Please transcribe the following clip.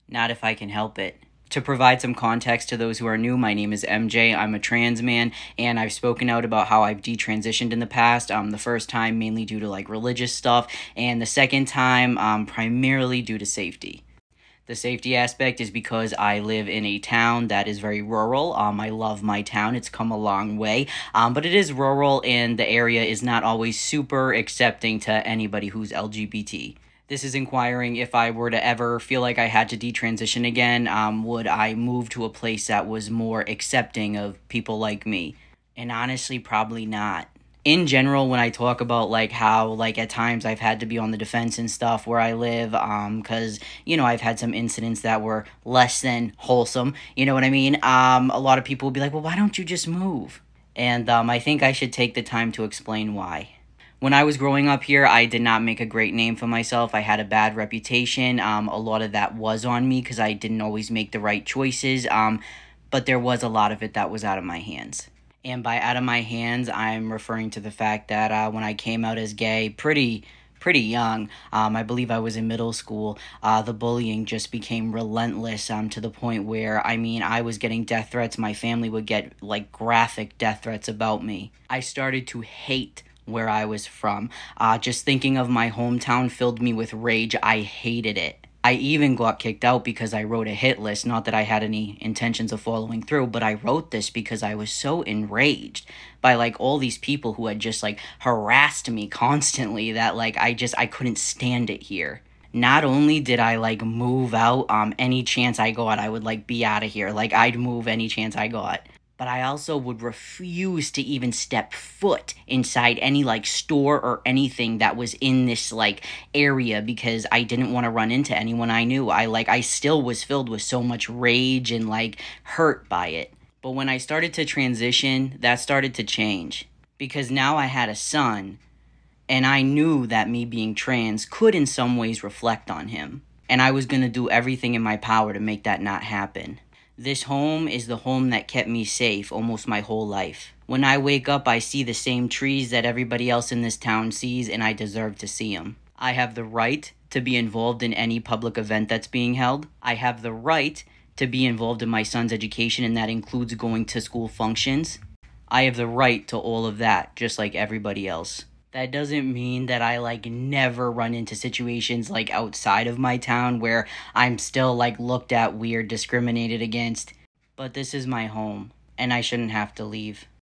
Not if I can help it. To provide some context to those who are new, my name is MJ. I'm a trans man, and I've spoken out about how I've detransitioned in the past. The first time mainly due to like religious stuff, and the second time primarily due to safety. The safety aspect is because I live in a town that is very rural. I love my town. It's come a long way. But it is rural, and the area is not always super accepting to anybody who's LGBT. This is inquiring if I were to ever feel like I had to detransition again, would I move to a place that was more accepting of people like me? And honestly, probably not. In general, when I talk about like how like at times I've had to be on the defense and stuff where I live, because I've had some incidents that were less than wholesome. You know what I mean? A lot of people will be like, well, why don't you just move? And I think I should take the time to explain why. When I was growing up here, I did not make a great name for myself. I had a bad reputation. A lot of that was on me because I didn't always make the right choices. But there was a lot of it that was out of my hands. And by out of my hands, I'm referring to the fact that when I came out as gay, pretty young, I believe I was in middle school, the bullying just became relentless to the point where, I was getting death threats. My family would get, like, graphic death threats about me. I started to hate where I was from. Just thinking of my hometown filled me with rage. I hated it. I even got kicked out because I wrote a hit list. Not that I had any intentions of following through, but I wrote this because I was so enraged by like all these people who had just like harassed me constantly that like I couldn't stand it here. Not only did I like move out, any chance I got, I would like be out of here. Like I'd move any chance I got. But I also would refuse to even step foot inside any like store or anything that was in this like area because I didn't want to run into anyone I knew. I still was filled with so much rage and like hurt by it. But when I started to transition, that started to change because now I had a son and I knew that me being trans could in some ways reflect on him. And I was going to do everything in my power to make that not happen. This home is the home that kept me safe almost my whole life. When I wake up, I see the same trees that everybody else in this town sees, and I deserve to see them. I have the right to be involved in any public event that's being held. I have the right to be involved in my son's education, and that includes going to school functions. I have the right to all of that, just like everybody else. That doesn't mean that I like never run into situations like outside of my town where I'm still like looked at weird, discriminated against. But this is my home, and I shouldn't have to leave.